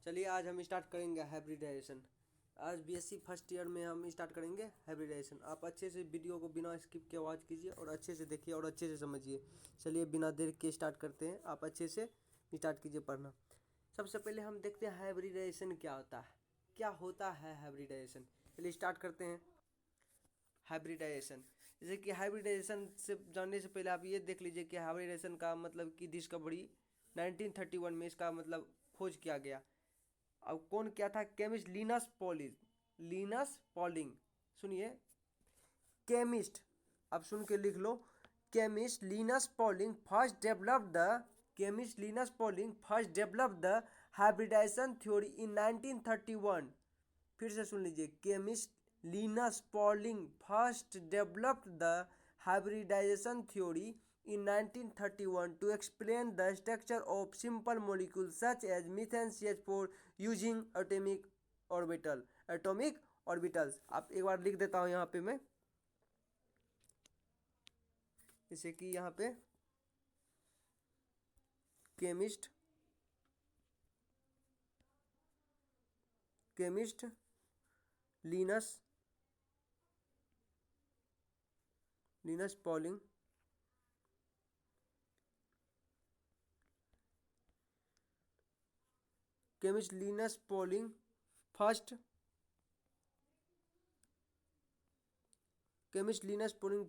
चलिए आज हम स्टार्ट करेंगे हाइब्रिडाइजेशन। आज बीएससी फर्स्ट ईयर में हम स्टार्ट करेंगे हाइब्रिडाइजेशन। आप अच्छे से वीडियो को बिना स्किप के वॉच कीजिए और अच्छे से देखिए और अच्छे से समझिए। चलिए बिना देर के स्टार्ट करते हैं, आप अच्छे से स्टार्ट कीजिए पढ़ना। सबसे पहले हम देखते हैं हाइब्रिडाइजेशन क्या होता है। क्या होता है हाइब्रिडाइजेशन, चलिए स्टार्ट करते हैं। हाइब्रिडाइजेशन, जैसे कि हाइब्रिडाइजेशन से जानने से पहले आप ये देख लीजिए कि हाइब्रिडाइजेशन का मतलब कि डिस्कवरी 1931 में इसका मतलब खोज किया गया। अब कौन क्या था? Chemist Linus Pauling. सुनिए, केमिस्ट, अब सुन के लिख लो। Chemist Linus Pauling first developed the chemist Linus Pauling first developed the hybridization theory in 1931। फिर से सुन लीजिए, chemist Linus Pauling first developed the hybridization theory in 1931 to explain the structure of simple molecules such as methane CH4 using atomic orbitals। आप एक बार लिख देता हूँ यहाँ पे मैं, जैसे कि यहाँ पे chemist Linus Pauling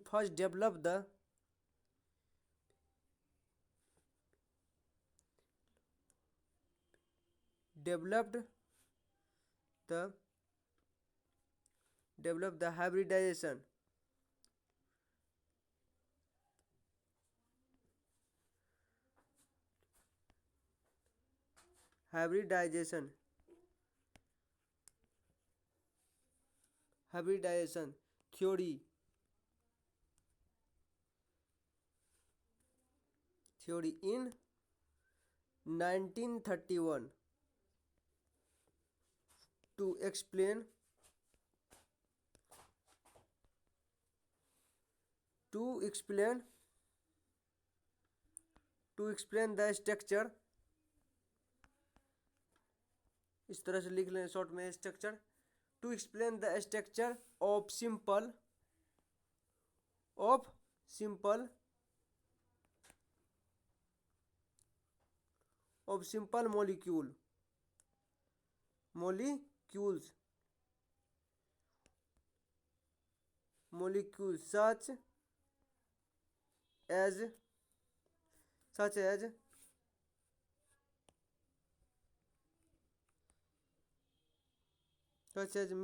first develop the hybridization theory in 1931 to explain the structure, इस तरह से लिख लें शॉर्ट में, structure to explain the structure of simple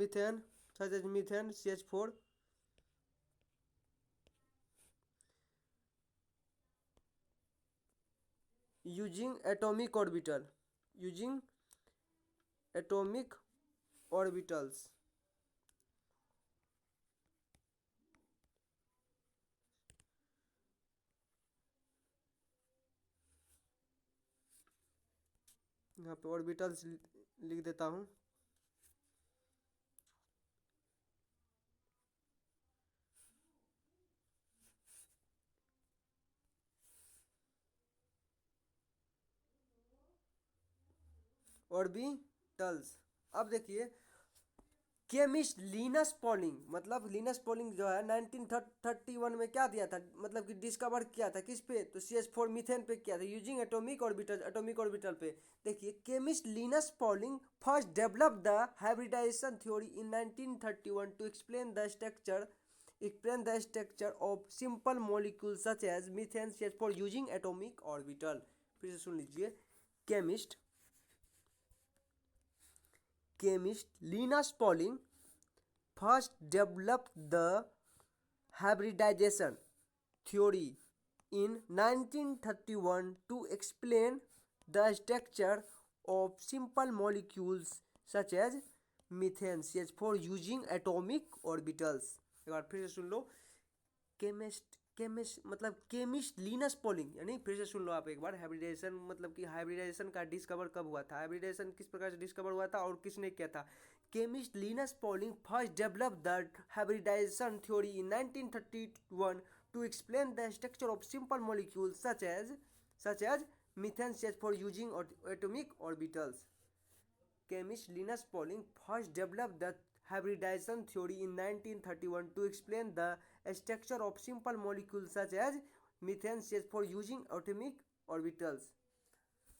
molecules such as methane CH4 using atomic orbitals। यहाँ पे ऑर्बिटल्स लिख देता हूँ। ऑर्बिटल्स। अब देखिए, केमिस्ट लिनस पॉलिंग, मतलब लिनस पॉलिंग जो है 1931 में क्या दिया था, मतलब कि डिस्कवर किया था किस पे? तो CH4 मीथेन पे किया था यूजिंग एटॉमिक ऑर्बिटल पे। देखिए, chemist Linus Pauling first develop the hybridization theory in 1931 to explain the structure of simple molecule such as methane CH4 using atomic orbital. फिर से सुन लीजिए, chemist Linus Pauling first developed the hybridization theory in 1931 to explain the structure of simple molecules such as methane CH4 using atomic orbitals। एक बार फिर से सुन लो, chemist मतलब chemist Linus polling, यानी फिर से सुन लो आप एक बार, हाइब्रिडाइजेशन मतलब कि हाइब्रिडाइजेशन का डिस्कवर कब हुआ था, हाइब्रिडाइजेशन किस प्रकार से डिस्कवर हुआ था और किसने किया था। Chemist Linus Pauling first develop the hybridization theory in 1931 to explain the structure of simple molecules such as methane CH4 using atomic orbitals. chemist Linus Pauling first developed the hybridization theory in 1931 to explain the structure of simple molecules such as methane CH4 using atomic orbitals।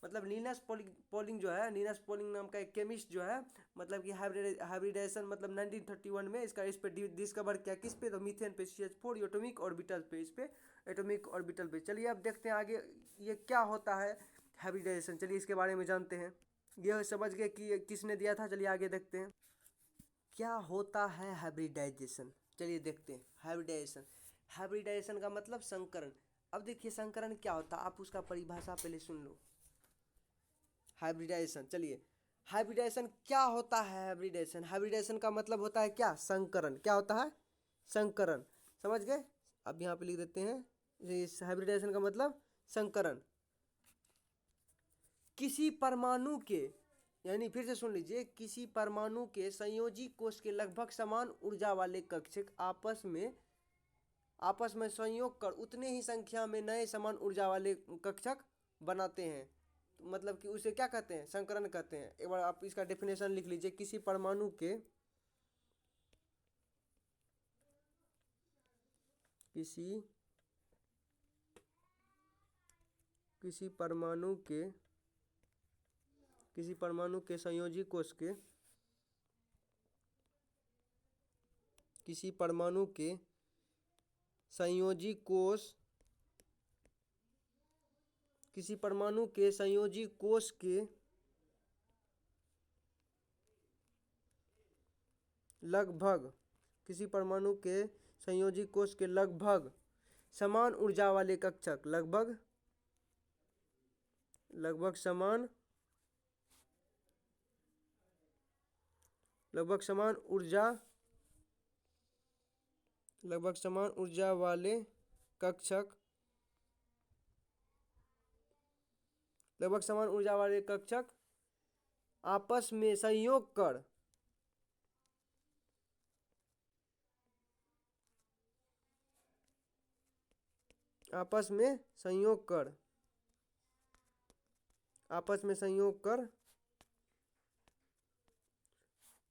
मतलब Lions polling जो है, Lions polling नाम का एक chemist जो है, मतलब कि हाइब्रिडाइजेशन मतलब 1931 में इसका इस पे डिस्कवर किया, किस पे, तो मीथेन पे, CH4 एटॉमिक ऑर्बिटल पे, इस पे एटॉमिक ऑर्बिटल पे। चलिए अब देखते हैं आगे ये क्या होता है हाइब्रिडाइजेशन। चलिए इसके बारे में जानते हैं। ये समझ गए कि किसने दिया था। चलिए आगे देखते हैं क्या होता है हाइब्रिडाइजेशन। चलिए देखते हैं हाइब्रिडाइजेशन। हाइब्रिडाइजेशन का मतलब संकरण। अब देखिए संकरण क्या होता है, आप उसका परिभाषा पहले सुन लो। हाइब्रिडाइजेशन, चलिए हाइब्रिडाइजेशन क्या होता है। हाइब्रिडाइजेशन, हाइब्रिडाइजेशन का मतलब होता है क्या, संकरण। क्या होता है, संकरण। समझ गए। अब यहाँ पे लिख देते हैं, इस हाइब्रिडाइजेशन का मतलब संकरण। किसी परमाणु के, यानी फिर से सुन लीजिए, किसी परमाणु के संयोजी कोष के लगभग समान ऊर्जा वाले कक्षक आपस में संयोग कर उतने ही संख्या में नए समान ऊर्जा वाले कक्षक बनाते हैं। तो मतलब कि उसे क्या कहते हैं, संकरण कहते हैं। एक बार आप इसका डेफिनेशन लिख लीजिए। किसी परमाणु के किसी परमाणु के संयोजी कोष के, किसी परमाणु के संयोजी कोष, किसी परमाणु के संयोजी कोष के लगभग, किसी परमाणु के संयोजी कोष के लगभग समान ऊर्जा वाले कक्षक, लगभग समान ऊर्जा वाले कक्षक, आपस में संयोग कर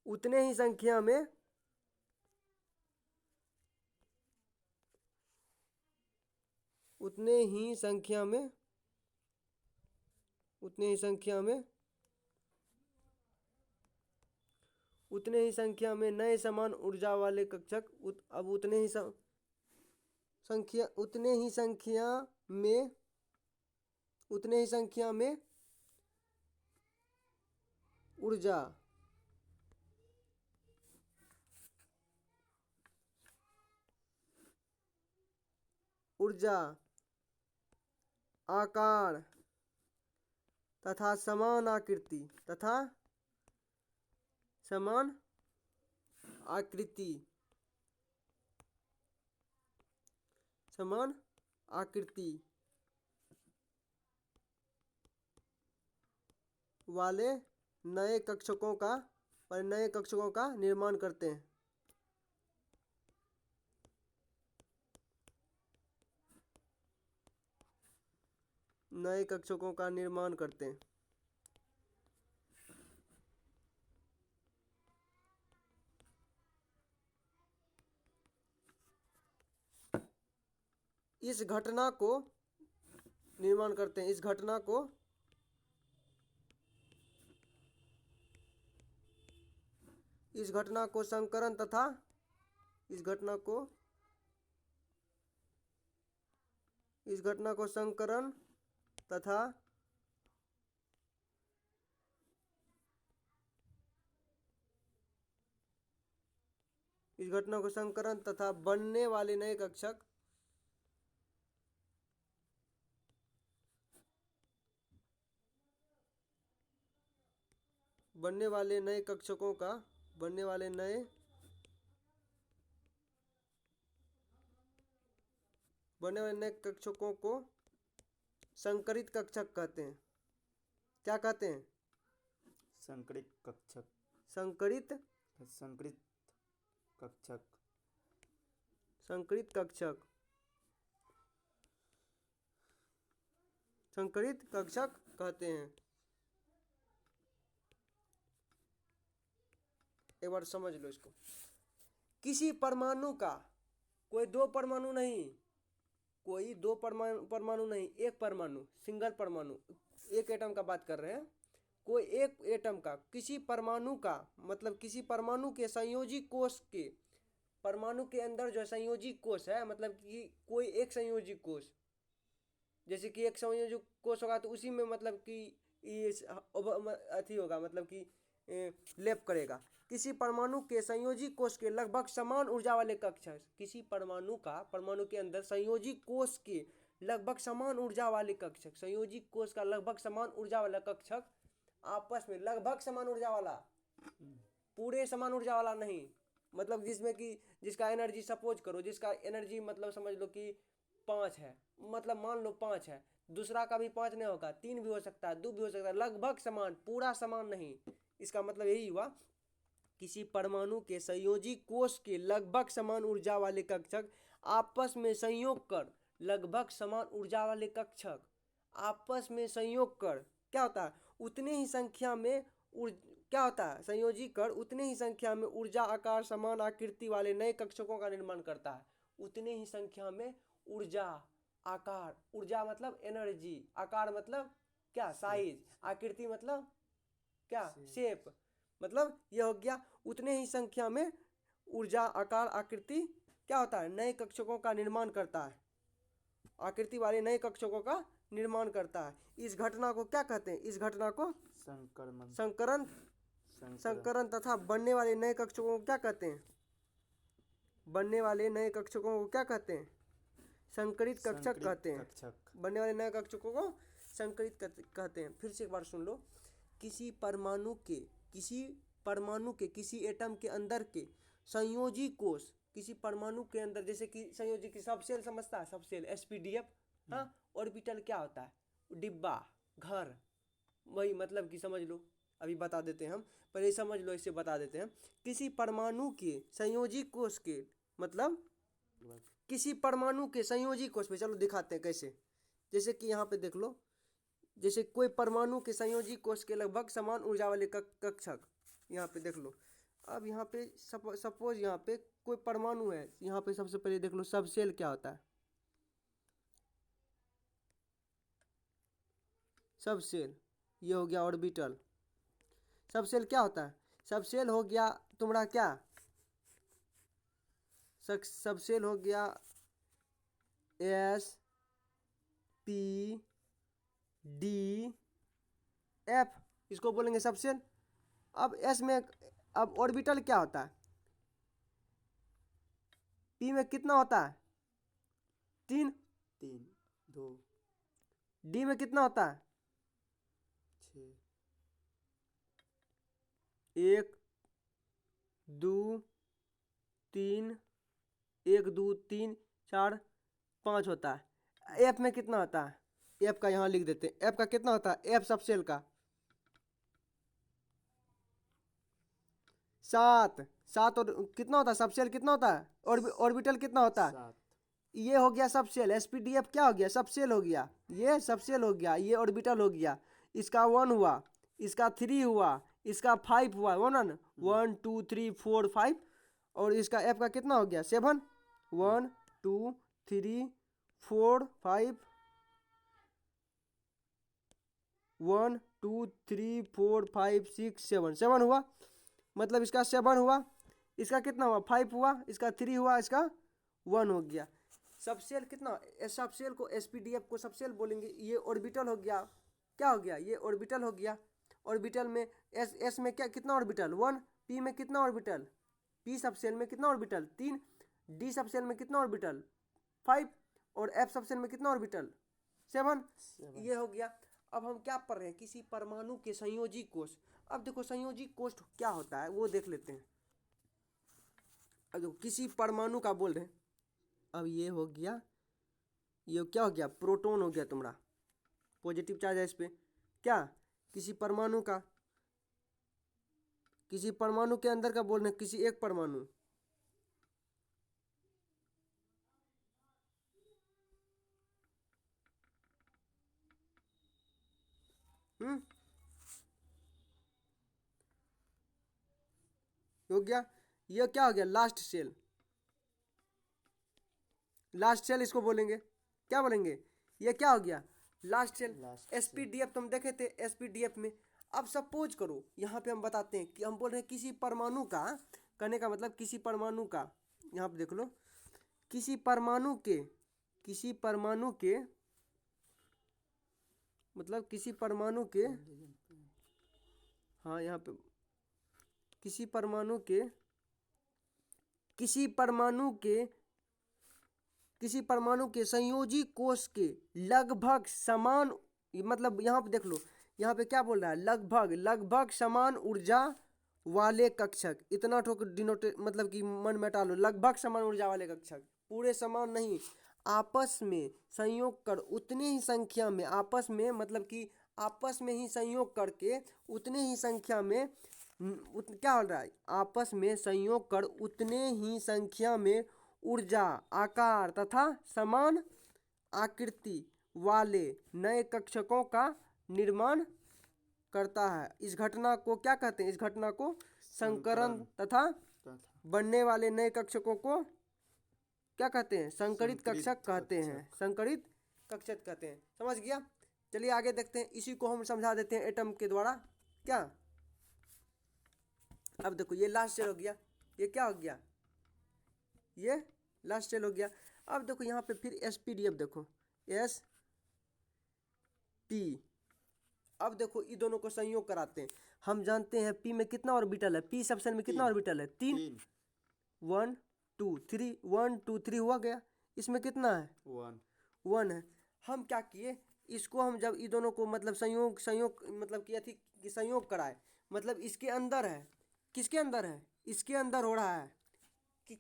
उतने ही संख्या में नए समान ऊर्जा वाले कक्षक अब उतने ही संख्या में ऊर्जा, आकार तथा समान आकृति वाले नए कक्षकों का निर्माण करते हैं। नए कक्षकों का निर्माण करते हैं। इस घटना को संकरण तथा बनने वाले नए कक्षकों को संकरित कक्षक कहते हैं। क्या कहते हैं, संकरित कक्षक। संकरित कक्षक कहते हैं। एक बार समझ लो इसको। किसी परमाणु का कोई दो परमाणु नहीं, कोई दो परमाणु नहीं, एक परमाणु, सिंगल परमाणु, एक एटम का बात कर रहे हैं। कोई एक एटम का, किसी परमाणु का मतलब किसी परमाणु के संयोजी कोष के, परमाणु के अंदर जो संयोजी कोष है मतलब कि कोई एक संयोजी कोष, जैसे कि एक संयोजी कोष होगा तो उसी में मतलब कि ये अथी होगा मतलब कि लेप करेगा। किसी परमाणु के संयोजी कोष के लगभग समान ऊर्जा वाले कक्षक, किसी परमाणु का, परमाणु के अंदर संयोजी कोष के लगभग समान ऊर्जा वाले कक्षक, संयोजी कोष का लगभग समान ऊर्जा वाला कक्षक आपस में, लगभग समान ऊर्जा वाला, पूरे समान ऊर्जा वाला नहीं, मतलब जिसमें कि जिसका एनर्जी सपोज करो, जिसका एनर्जी मतलब समझ लो कि 5 है, मतलब मान लो 5 है, दूसरा का भी 5 नहीं होगा, 3 भी हो सकता है, 2 भी हो सकता है, लगभग समान, पूरा समान नहीं। इसका मतलब यही हुआ, किसी परमाणु के संयोजी कोष के लगभग समान ऊर्जा वाले कक्षक आपस में संयोग कर, लगभग समान ऊर्जा वाले कक्षक आपस में संयोग कर क्या होता है, उतने ही संख्या में क्या होता है, संयोजी कर उतने ही संख्या में ऊर्जा आकार समान आकृति वाले नए कक्षकों का निर्माण करता है। उतने ही संख्या में ऊर्जा आकार, ऊर्जा मतलब एनर्जी, आकार मतलब क्या, साइज, आकृति मतलब क्या, शेप, मतलब यह हो गया उतने ही संख्या में ऊर्जा आकार आकृति क्या होता है, नए कक्षकों का निर्माण करता है, आकृति वाले नए कक्षकों का निर्माण करता है। इस घटना को क्या कहते हैं, इस घटना को संकरण, संकरण तथा बनने वाले नए कक्षकों को क्या कहते हैं, बनने वाले नए कक्षकों को क्या कहते हैं, संकरित कक्षक कहते हैं। बनने वाले नए कक्षकों को संकरित कहते हैं। फिर से एक बार सुन लो, किसी परमाणु के किसी एटम के अंदर के संयोजी कोष, किसी परमाणु के अंदर, जैसे कि संयोजी की सब सेल समझता है, सब सेल एसपीडीएफ, हाँ, ऑर्बिटल क्या होता है, डिब्बा, घर, वही मतलब कि समझ लो, अभी बता देते हैं हम, पहले समझ लो, इसे बता देते हैं। किसी परमाणु के संयोजी कोष के मतलब किसी परमाणु के संयोजी कोष पे, चलो दिखाते हैं कैसे, जैसे कि यहाँ पे देख लो, जैसे कोई परमाणु के संयोजी कोष के लगभग समान ऊर्जा वाले कक्षक, यहाँ पे देख लो। अब यहाँ पे सपोज यहाँ पे कोई परमाणु है, यहाँ पे सबसे पहले देख लो सब सेल क्या होता है, सब सेल, ये हो गया ऑर्बिटल। सब सेल क्या होता है, सब सेल हो गया तुम्हारा क्या, सब सेल हो गया एस पी डी एफ, इसको बोलेंगे सब सेल। अब एस में, अब ऑर्बिटल क्या होता है, पी में कितना होता है, 3, 2, डी में कितना होता है, 6, 1 2 3, 1 2 3 4 5 होता है। एफ में कितना होता है, एफ का यहाँ लिख देते हैं, एफ का कितना होता है, एफ सब सेल का 7 7, और कितना होता है सब सेल कितना होता है, ऑर्बिटल कितना होता है, 7, ये हो गया सब सेल, एसपीडीएफ क्या हो गया, सब सेल हो गया, ये सब सेल हो गया, ये ऑर्बिटल हो गया, इसका 1 हुआ, इसका 3 हुआ, इसका 5 हुआ, 1 2 3 4 5, और इसका एफ का कितना हो गया 7, 1 2 3 4 5, 1 2 3 4 5 6 7, 7 हुआ, मतलब इसका 7 हुआ, इसका कितना हुआ 5 हुआ, इसका 3 हुआ, इसका 1 हो गया। सब सेल कितना, सब सेल को एसपीडीएफ को सब सेल बोलेंगे। ये ऑर्बिटल हो गया, क्या हो गया, ये ऑर्बिटल हो गया। ऑर्बिटल में एस में क्या कितना ऑर्बिटल 1, पी में कितना ऑर्बिटल, पी सब सेल में कितना ऑर्बिटल 3, डी सब सेल में कितना ऑर्बिटल 5, और एफ सब सेल में कितना ऑर्बिटल 7, ये हो गया। अब हम क्या पढ़ रहे हैं, किसी परमाणु के संयोजी कोष। अब देखो संयोजी कोष क्या होता है वो देख लेते हैं। अब देखो किसी परमाणु का बोल रहे हैं, अब ये हो गया, ये क्या हो गया, प्रोटॉन हो गया तुम्हारा, पॉजिटिव चार्ज है इस पे, क्या, किसी परमाणु का, किसी परमाणु के अंदर का बोल रहे हैं, किसी एक परमाणु, हो गया। ये क्या हो गया, लास्ट सेल, लास्ट सेल इसको बोलेंगे, क्या बोलेंगे, ये क्या हो गया, लास्ट सेल। लास्ट एसपीडीएफ तुम देखे थे, एसपीडीएफ में अब सपोज करो यहाँ पे हम बताते हैं कि हम बोल रहे हैं किसी परमाणु का, कहने का मतलब किसी परमाणु का, यहाँ पे देख लो, किसी परमाणु के, किसी परमाणु के मतलब किसी परमाणु के, हाँ यहाँ पे किसी परमाणु के, किसी परमाणु के, किसी परमाणु के संयोजी कोष के लगभग समान, मतलब यहाँ पे देख लो, यहाँ पे क्या बोल रहा है, लगभग, लगभग समान ऊर्जा वाले कक्षक, इतना ठोक डिनोटे मतलब कि मन में टालो, लगभग समान ऊर्जा वाले कक्षक, पूरे समान नहीं, आपस में संयोग कर उतने ही संख्या में, आपस में मतलब कि आपस में ही संयोग करके उतने ही संख्या में क्या हो रहा है, आपस में संयोग कर उतने ही संख्या में ऊर्जा, आकार तथा समान आकृति वाले नए कक्षकों का निर्माण करता है। इस घटना को क्या कहते हैं, इस घटना को संकरण तथा बनने वाले नए कक्षकों को क्या कहते हैं, संकरित कक्षक कहते हैं, संकरित कक्षक कहते हैं। समझ गया। चलिए आगे देखते हैं, इसी को हम समझा देते हैं एटम के द्वारा। क्या, अब देखो ये लास्ट सेल हो गया, ये क्या हो गया, ये लास्ट सेल हो गया। अब देखो यहाँ पे फिर एसपीडीएफ देखो, एस पी, अब देखो ये दोनों को संयोग कराते हैं। हम जानते हैं पी में कितना ऑर्बिटल है, पी सब सेल में कितना ऑर्बिटल है, 3, 1 2 3, 1 2 3 हुआ गया। इसमें कितना है, 1 है। हम क्या किए, इसको हम जब ये दोनों को मतलब संयोग मतलब किया थी कि संयोग कराए, मतलब इसके अंदर है, किसके अंदर है, इसके अंदर हो रहा है कि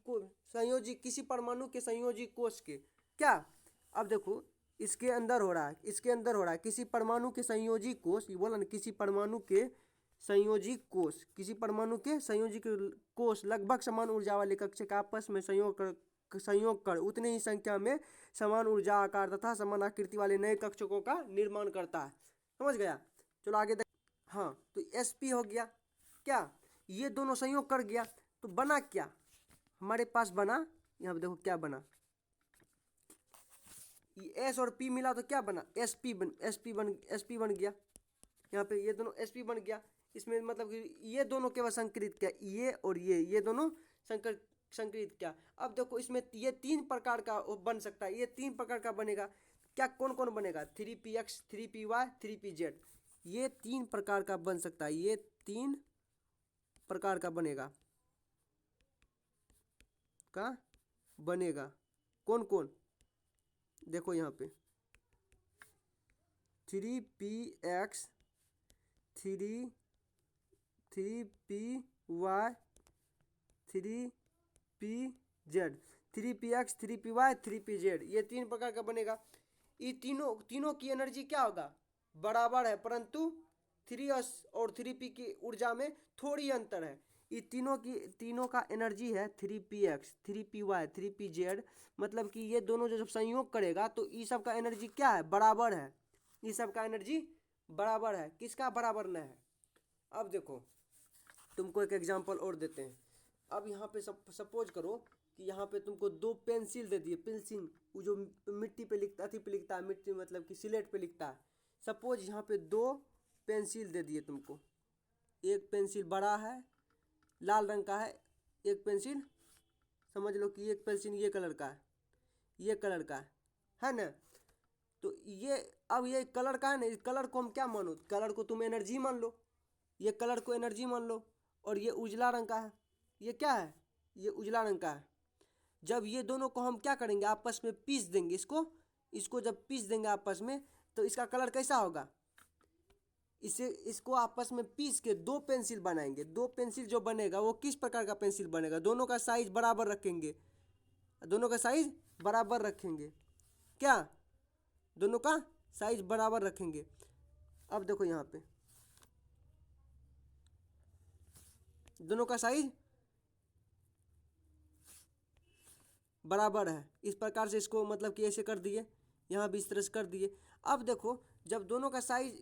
संयोजी, किसी परमाणु के संयोजी कोष के, क्या, अब देखो इसके अंदर हो रहा है, इसके अंदर हो रहा है किसी परमाणु के संयोजी कोष, ये बोला ना, किसी परमाणु के संयोजी कोष, किसी परमाणु के संयोजी कोष लगभग समान ऊर्जा वाले कक्षक आपस में संयोग कर उतने ही संख्या में समान ऊर्जा, आकार तथा समान आकृति वाले नए कक्षकों का निर्माण करता है। समझ गया। चलो आगे देख। हाँ तो sp हो गया, क्या, ये दोनों संयोग कर गया तो बना क्या हमारे पास, बना, यहाँ पे देखो क्या बना, ये s और p मिला तो क्या बना, sp बन गया। यहाँ पे ये दोनों sp बन गया। इसमें मतलब कि ये दोनों केवल संकरित किया, ये और ये दोनों संकरित किया। अब देखो इसमें ये 3 प्रकार का बन सकता है, ये 3 प्रकार का बनेगा। क्या, कौन कौन बनेगा, 3px 3py 3pz, ये 3 प्रकार का बन सकता है, ये 3 प्रकार का बनेगा, का बनेगा। कौन कौन, देखो यहाँ पे 3px 3py 3pz, 3px 3py 3pz, ये 3 प्रकार का बनेगा। ये तीनों की एनर्जी क्या होगा, बराबर है, परंतु 3s और 3p की ऊर्जा में थोड़ी अंतर है। ये तीनों का एनर्जी है 3px 3py 3pz, मतलब कि ये दोनों जब संयोग करेगा तो ये सब का एनर्जी क्या है, बराबर है, ये सब का एनर्जी बराबर है। किसका बराबर न है, अब देखो तुमको एक एग्जांपल और देते हैं। अब यहाँ पे सपोज करो कि यहाँ पे तुमको 2 पेंसिल दे दिए, पेंसिल वो जो मिट्टी पे लिखता है, मिट्टी मतलब कि सिलेट पे लिखता है। सपोज यहाँ पे 2 पेंसिल दे दिए तुमको, एक पेंसिल बड़ा है लाल रंग का है, एक पेंसिल समझ लो कि एक पेंसिल ये कलर का है, ये कलर का है ना। तो ये अब ये कलर का है ना, इस कलर को हम क्या मानो, कलर को तुम एनर्जी मान लो, ये कलर को एनर्जी मान लो। और ये उजला रंग का है, ये क्या है, ये उजला रंग का है। जब ये दोनों को हम क्या करेंगे, आपस में पीस देंगे, इसको जब पीस देंगे आपस में तो इसका कलर कैसा होगा, इसको आपस में पीस के 2 पेंसिल बनाएंगे। 2 पेंसिल जो बनेगा वो किस प्रकार का पेंसिल बनेगा, दोनों का साइज बराबर रखेंगे, दोनों का साइज बराबर रखेंगे, क्या, दोनों का साइज बराबर रखेंगे। अब देखो यहाँ पे दोनों का साइज बराबर है, इस प्रकार से इसको मतलब कि ऐसे कर दिए, यहाँ भी इस तरह से कर दिए। अब देखो जब दोनों का साइज,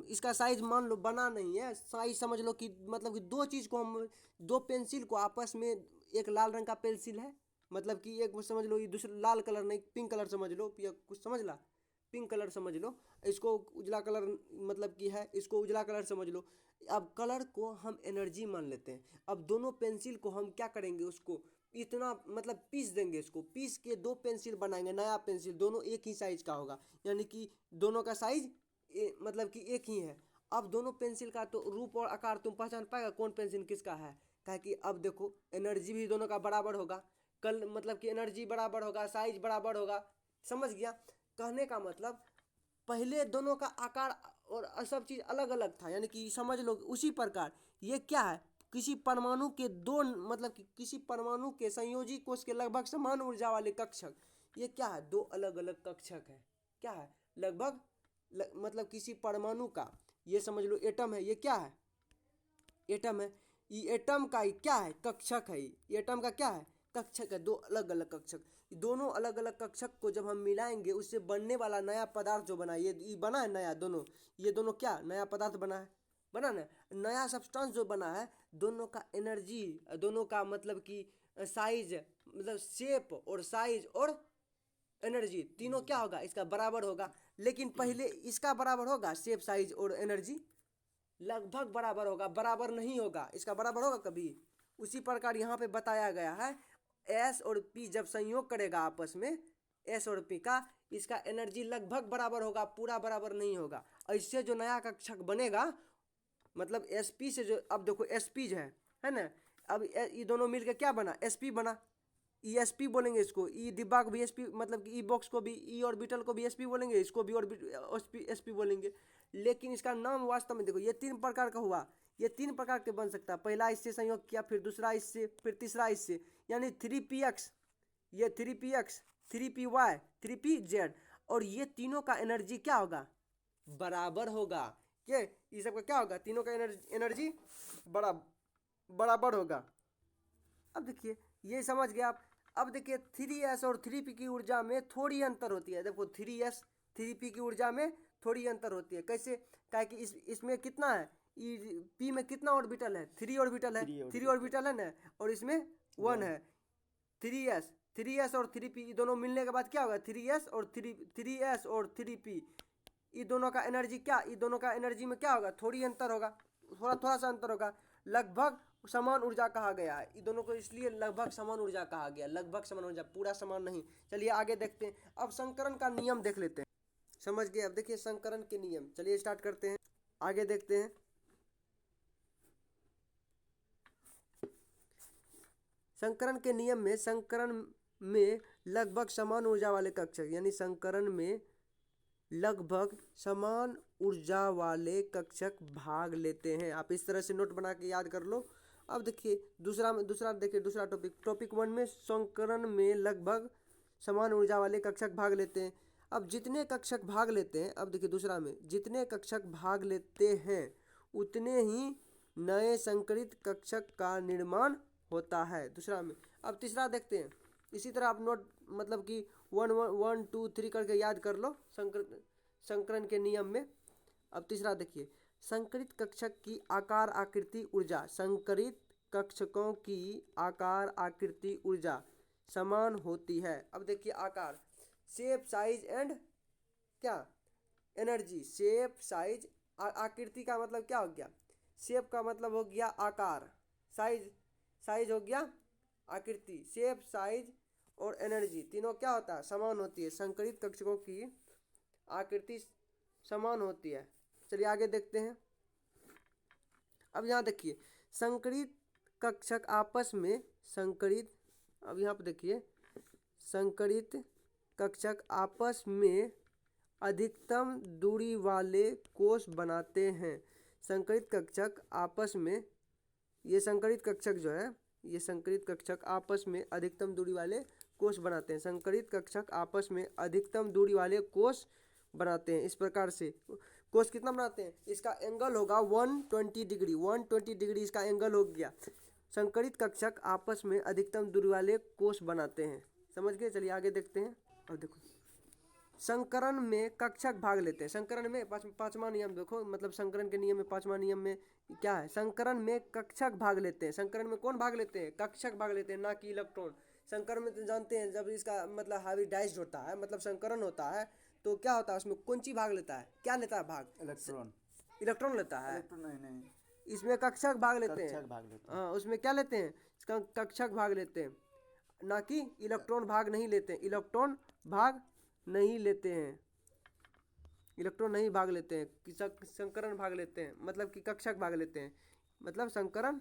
इसका साइज मान लो बना नहीं है, साइज समझ लो कि मतलब कि दो चीज़ को हम, दो पेंसिल को आपस में, एक लाल रंग का पेंसिल है, मतलब कि एक समझ लो ये दूसरा लाल कलर नहीं पिंक कलर समझ लो, या कुछ समझ ला, पिंक कलर समझ लो, इसको उजला कलर मतलब कि है, इसको उजला कलर समझ लो। अब कलर को हम एनर्जी मान लेते हैं। अब दोनों पेंसिल को हम क्या करेंगे, उसको इतना मतलब पीस देंगे, इसको पीस के दो पेंसिल बनाएंगे, नया पेंसिल, दोनों एक ही साइज का होगा, यानी कि दोनों का साइज मतलब कि एक ही है। अब दोनों पेंसिल का तो रूप और आकार तुम पहचान पाएगा कौन पेंसिल किसका है, कहे कि अब देखो एनर्जी भी दोनों का बराबर होगा, कल मतलब कि एनर्जी बराबर होगा, साइज बराबर होगा। समझ गया? कहने का मतलब पहले दोनों का आकार और सब चीज़ अलग अलग था, यानी कि समझ लो उसी प्रकार ये क्या है, किसी परमाणु के दो मतलब कि किसी परमाणु के संयोजी कोष के लगभग समान ऊर्जा वाले कक्षक, ये क्या है, दो अलग अलग कक्षक है। क्या है? लगभग मतलब किसी परमाणु का, ये समझ लो एटम है, ये क्या है, एटम है, ये एटम का ही क्या है, कक्षक है, ये एटम का क्या है, कक्षक है, दो अलग अलग कक्षक। दोनों अलग अलग कक्षक को जब हम मिलाएंगे उससे बनने वाला नया पदार्थ जो बना, ये बना है नया, दोनों ये दोनों क्या नया पदार्थ बना है, बना ना, नया सब्सटेंस जो बना है, दोनों का एनर्जी, दोनों का मतलब कि साइज, मतलब शेप और साइज और एनर्जी तीनों क्या होगा, इसका बराबर होगा। लेकिन पहले इसका बराबर होगा शेप साइज और एनर्जी, लगभग बराबर होगा, बराबर नहीं होगा, इसका बराबर होगा कभी। उसी प्रकार यहाँ पे बताया गया है, एस और पी जब संयोग करेगा आपस में, एस और पी का, इसका एनर्जी लगभग बराबर होगा, पूरा बराबर नहीं होगा। इससे जो नया कक्षक बनेगा, मतलब एस पी से जो, अब देखो एस पी है ना, अब ये दोनों मिलकर क्या बना, एस पी बना, ई एस पी बोलेंगे इसको, ई डिब्बा को भी एस पी, मतलब कि ई बॉक्स को भी, ई ऑर्बिटल को भी एस पी बोलेंगे, इसको भी एस पी बोलेंगे। लेकिन इसका नाम वास्तव में देखो, ये तीन प्रकार का हुआ, ये तीन प्रकार के बन सकता है, पहला इससे संयोग किया, फिर दूसरा इससे, फिर तीसरा इससे, यानी 3px, ये 3px, 3py, 3pz, और ये तीनों का एनर्जी क्या होगा, बराबर होगा। ये सब का क्या होगा, तीनों का एनर्जी बराबर होगा। अब देखिए ये समझ गए आप। अब देखिए 3s और 3p की ऊर्जा में थोड़ी अंतर होती है, देखो 3s 3p की ऊर्जा में थोड़ी अंतर होती है, कैसे, क्या कि इसमें कितना है, p में कितना ऑर्बिटल है, 3 ऑर्बिटल है, 3 ऑर्बिटल है ना, और इसमें 1 है। 3s और 3p दोनों मिलने के बाद क्या होगा, 3s और 3p, ये दोनों का एनर्जी क्या, ये दोनों का एनर्जी में क्या होगा, थोड़ी अंतर होगा, थोड़ा थोड़ा सा अंतर होगा, लगभग समान ऊर्जा कहा गया है, ये दोनों को इसलिए लगभग समान ऊर्जा कहा गया, लगभग समान ऊर्जा, पूरा समान नहीं। चलिए आगे देखते हैं, अब संकरण का नियम देख लेते हैं। समझ गए? अब देखिए संकरण के नियम, चलिए स्टार्ट करते हैं, आगे देखते हैं। संकरण के नियम में, संकरण में लगभग समान ऊर्जा वाले कक्षक, यानी संकरण में लगभग समान ऊर्जा वाले कक्षक भाग लेते हैं। आप इस तरह से नोट बना के याद कर लो। अब देखिए दूसरा देखिए, दूसरा टॉपिक 1 में संकरण में लगभग समान ऊर्जा वाले कक्षक भाग लेते हैं। अब जितने कक्षक भाग लेते हैं, अब देखिए दूसरा में जितने कक्षक भाग लेते हैं उतने ही नए संकरित कक्षक का निर्माण होता है, दूसरा में। अब तीसरा देखते हैं, इसी तरह आप नोट मतलब कि 1 2 3 करके याद कर लो संकरण के नियम में। अब तीसरा देखिए, संकरित कक्षक की आकार आकृति ऊर्जा, संकरित कक्षकों की आकार आकृति ऊर्जा समान होती है। अब देखिए आकार, शेप साइज एंड क्या, एनर्जी, शेप साइज, आकृति का मतलब क्या हो गया, शेप का मतलब हो गया आकार, साइज हो गया आकृति, शेप साइज और एनर्जी तीनों क्या होता है, समान होती है। संकरित कक्षकों की आकृति समान होती है। चलिए आगे देखते हैं। अब यहाँ देखिए संकरित कक्षक आपस में अब यहाँ पर देखिए संकरित कक्षक आपस में अधिकतम दूरी वाले कोष बनाते हैं। संकरित कक्षक आपस में, ये संकरित कक्षक जो है, ये संकरित कक्षक आपस में अधिकतम दूरी वाले कोष बनाते हैं। संकरित कक्षक आपस में अधिकतम दूरी वाले कोष बनाते हैं। इस प्रकार से कोष कितना बनाते हैं, इसका एंगल होगा 120 डिग्री, 120 डिग्री इसका एंगल हो गया। संकरित कक्षक आपस में अधिकतम दूरी वाले कोष बनाते हैं। समझ गए? चलिए आगे देखते हैं। और देखो संकरण में कक्षक भाग लेते हैं। संकरण में पांचवा नियम देखो, मतलब संकरण के नियम में पांचवा नियम में क्या है, संकरण में कक्षक भाग लेते हैं। संकरण में कौन भाग लेते हैं, कक्षक भाग लेते हैं, ना कि इलेक्ट्रॉन। संकरण में तो जानते हैं जब इसका मतलब हाइब्रिडाइज्ड होता है, मतलब संकरण होता है, तो क्या होता है उसमें कौन चीज भाग लेता है, क्या लेता है भाग, इलेक्ट्रॉन। इलेक्ट्रॉन लेता है। इलेक्ट्रॉन नहीं, इसमें कक्षक भाग लेते हैं। कक्षक भाग लेते हैं। हाँ, उसमें क्या लेते हैं, इसका कक्षक भाग लेते हैं, ना कि इलेक्ट्रॉन भाग नहीं लेते हैं। इलेक्ट्रॉन भाग नहीं लेते हैं, इलेक्ट्रॉन नहीं भाग लेते हैं, संकरण भाग लेते हैं, मतलब कि कक्षक भाग लेते हैं। मतलब संकरण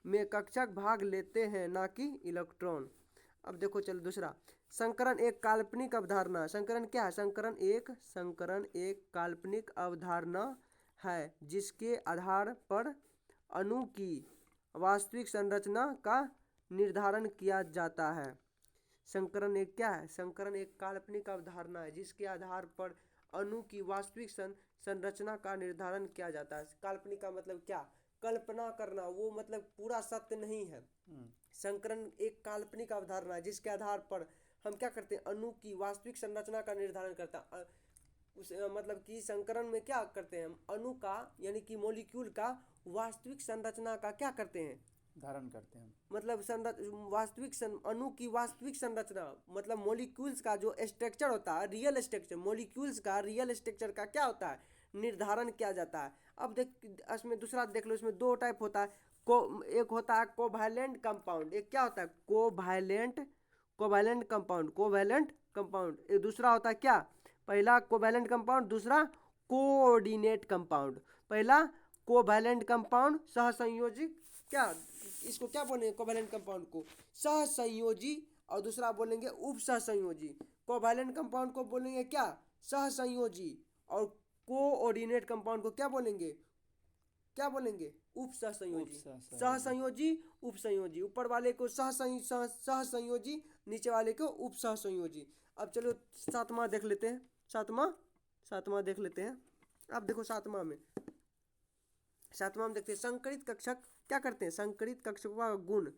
में कक्षक भाग लेते हैं, ना कि इलेक्ट्रॉन। अब देखो चलो दूसरा, संकरण एक काल्पनिक अवधारणा। संकरण क्या है, संकरण एक काल्पनिक अवधारणा है जिसके आधार पर अणु की वास्तविक संरचना का निर्धारण किया जाता है। संकरण एक क्या है, संकरण एक काल्पनिक अवधारणा है जिसके आधार पर अणु की वास्तविक संरचना का निर्धारण किया जाता है। काल्पनिक का मतलब क्या, कल्पना करना, वो मतलब पूरा सत्य नहीं है। संकरण एक काल्पनिक अवधारणा है जिसके आधार पर हम क्या करते हैं, अणु की वास्तविक संरचना का निर्धारण करता है। उस मतलब कि संकरण में क्या करते हैं हम, अणु का यानी कि मॉलिक्यूल का वास्तविक संरचना का क्या करते हैं, धारण करते हैं। मतलब अणु की वास्तविक संरचना, मतलब मॉलिक्यूल्स का जो स्ट्रक्चर होता है, रियल स्ट्रक्चर, मॉलिक्यूल्स का रियल स्ट्रक्चर का क्या होता है, निर्धारण किया जाता है। अब देख इसमें दूसरा देख लो, इसमें दो टाइप होता है। एक होता है कोवैलेंट कंपाउंड, एक क्या होता है, कोवैलेंट कंपाउंड। एक दूसरा होता है क्या, पहला कोवैलेंट कंपाउंड, दूसरा कोऑर्डिनेट कंपाउंड। पहला कोवैलेंट कंपाउंड सहसंयोजी, क्या इसको क्या बोलेंगे, कोवैलेंट कंपाउंड को सहसंयोजी, और दूसरा बोलेंगे उप सहसंयोजी। कोवैलेंट कंपाउंड को बोलेंगे क्या, सहसंयोजी, और कोऑर्डिनेट कंपाउंड को क्या बोलेंगे, उप सहसंयोजी। सहसंयोजी उप संयोजी, ऊपर वाले को सहसंयोजी, नीचे वाले को उप सहसंयोजी। अब चलो सातवां देख लेते हैं, सातवां देख लेते हैं। अब देखो सातवां में देखते हैं संकरित कक्षक क्या करते हैं, संकरित कक्षकों का गुण।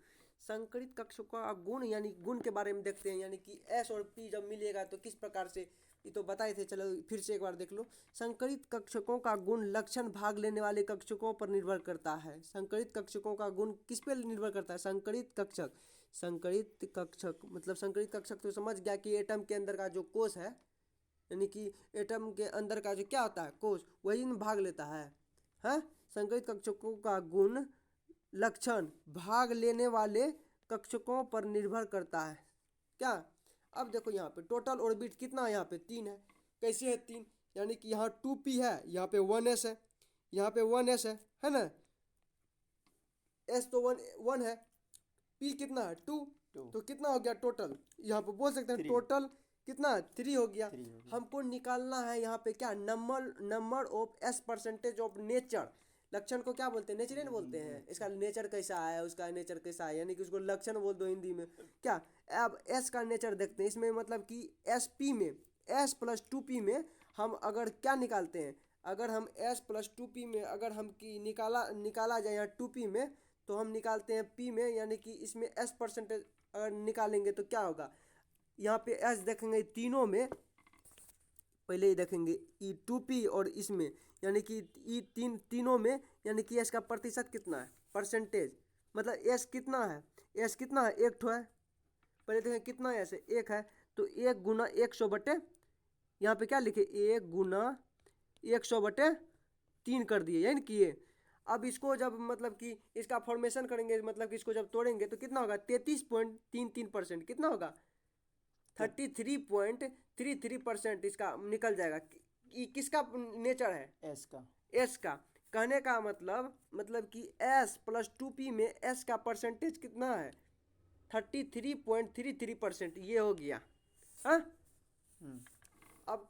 संकरित कक्षकों का गुण यानी गुण के बारे में देखते हैं, यानी कि एस और पी जब मिलेगा तो किस प्रकार से, ये तो बताए थे, चलो फिर से एक बार देख लो। संकरित कक्षकों का गुण लक्षण भाग लेने वाले कक्षकों पर निर्भर करता है। संकरित कक्षकों का गुण किस पर निर्भर करता है, संकरित कक्षक मतलब संकरित कक्षक तो समझ गया कि एटम के अंदर का जो कोश है, यानी कि एटम के अंदर का जो क्या होता है कोश, वही में भाग लेता है। हाँ, संकरित कक्षकों का गुण लक्षण भाग लेने वाले कक्षकों पर निर्भर करता है। क्या, अब देखो यहाँ पे टोटल ऑर्बिट कितना है, यहाँ पे 3 है। कैसे है 3, यानी कि यहाँ 2p है, यहाँ पे 1s है, यहाँ पे 1s है ना, s तो 1 है, p कितना है 2, तो कितना हो गया टोटल, यहाँ पे बोल सकते हैं टोटल कितना 3 हो गया। हमको निकालना है यहाँ पे क्या, number of s percentage of nature. लक्षण को क्या बोलते हैं, नेचर बोलते हैं। इसका नेचर कैसा है, उसका नेचर कैसा है, यानी कि उसको लक्षण बोल दो हिंदी में। क्या, अब s का नेचर देखते हैं, इसमें मतलब कि sp में s प्लस 2p में हम अगर क्या निकालते हैं, अगर हम s प्लस 2p में अगर हम की निकाला जाए यहाँ 2p में, तो हम निकालते हैं p में, यानी कि इसमें s परसेंटेज अगर निकालेंगे तो क्या होगा, यहाँ पे s देखेंगे तीनों में, पहले ही देखेंगे ई 2p और इसमें, यानी कि ई तीनों में, यानी कि s का प्रतिशत कितना है, परसेंटेज, मतलब s कितना है, एक ठो है, पहले देखें कितना है, ऐसे 1 है, तो 1 गुना 100 बटे, यहाँ पे क्या लिखे 1 गुना 100 बटे 3 कर दिए, यानी कि ये। अब इसको जब मतलब कि इसका फॉर्मेशन करेंगे, मतलब कि इसको जब तोड़ेंगे तो कितना होगा, 33.33%, कितना होगा 33.33% इसका निकल जाएगा। किसका नेचर है, एस का। कहने का मतलब कि s प्लस 2p में s का परसेंटेज कितना है, 33.33%, ये हो गया। हाँ, अब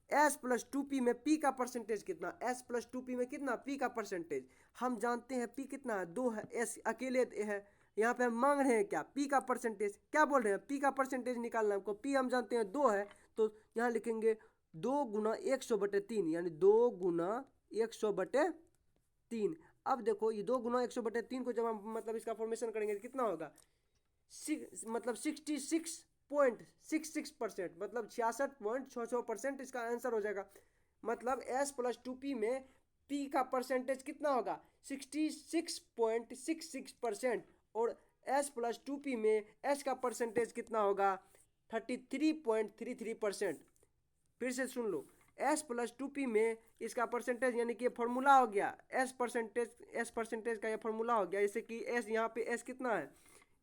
s प्लस 2p में p का परसेंटेज कितना, s प्लस 2p में कितना p का परसेंटेज, हम जानते हैं p कितना है, 2 है, s अकेले है। यहाँ पे हम मांग रहे हैं क्या, p का परसेंटेज, क्या बोल रहे हैं, p का परसेंटेज निकालना हमको, p हम जानते हैं 2 है, तो यहाँ लिखेंगे 2 गुना 100 बटे 3, यानी 2 गुना 100 बटे 3। अब देखो ये 2 गुना 100 बटे 3 को जब हम मतलब इसका फॉर्मेशन करेंगे तो कितना होगा, मतलब 66 66.66%, मतलब 66.66% इसका आंसर हो जाएगा। मतलब S प्लस 2P में P का परसेंटेज कितना होगा 66.66%, और S प्लस 2P में S का परसेंटेज कितना होगा 33.33%। फिर से सुन लो, S प्लस 2P में इसका परसेंटेज यानी कि फॉर्मूला हो गया S परसेंटेज का ये फॉर्मूला हो गया, जैसे कि S यहाँ पे S कितना है,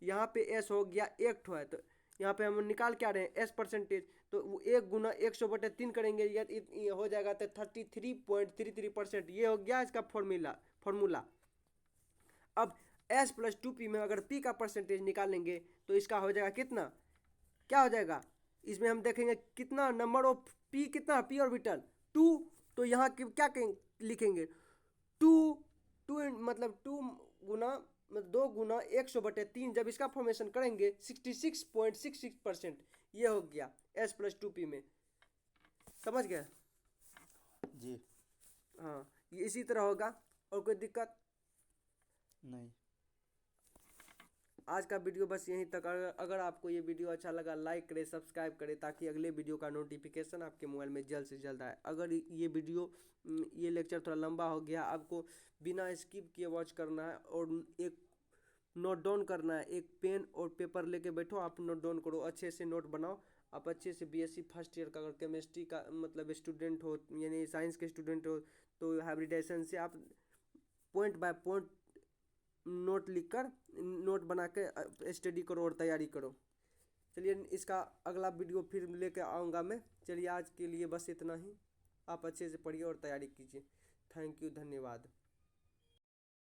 यहाँ पे S हो गया 1 ठो है, तो यहाँ पे हम निकाल क्या रहे हैं S परसेंटेज, तो वो 1 गुना 100/3 करेंगे, ये हो जाएगा तो 33.33%। ये हो गया इसका फॉर्मूला। अब S प्लस 2P में अगर P का परसेंटेज निकालेंगे तो इसका हो जाएगा कितना, क्या हो जाएगा, इसमें हम देखेंगे कितना नंबर ऑफ P, कितना P ऑर्बिटल 2, तो यहाँ क्या लिखेंगे 2 मतलब 2 गुना 2 गुना 100/3, जब इसका फॉर्मेशन करेंगे 66.66%। ये हो गया S प्लस 2P में, समझ गए? जी हाँ, ये इसी तरह होगा। और कोई दिक्कत? नहीं। आज का वीडियो बस यहीं तक। अगर आपको ये वीडियो अच्छा लगा लाइक करें, सब्सक्राइब करें, ताकि अगले वीडियो का नोटिफिकेशन आपके मोबाइल में जल्द से जल्द आए। अगर ये लेक्चर थोड़ा लंबा हो गया, आपको बिना स्किप किए वॉच करना है और एक नोट डाउन करना है, एक पेन और पेपर लेके बैठो, आप नोट डाउन करो, अच्छे से नोट बनाओ। आप अच्छे से BSc फर्स्ट ईयर का अगर केमिस्ट्री का मतलब स्टूडेंट हो, यानी साइंस के स्टूडेंट हो, तो हाइब्रिडाइजेशन से आप पॉइंट बाय पॉइंट नोट बना के स्टडी करो और तैयारी करो। चलिए, इसका अगला वीडियो फिर लेके आऊँगा मैं। चलिए, आज के लिए बस इतना ही। आप अच्छे से पढ़िए और तैयारी कीजिए। थैंक यू, धन्यवाद।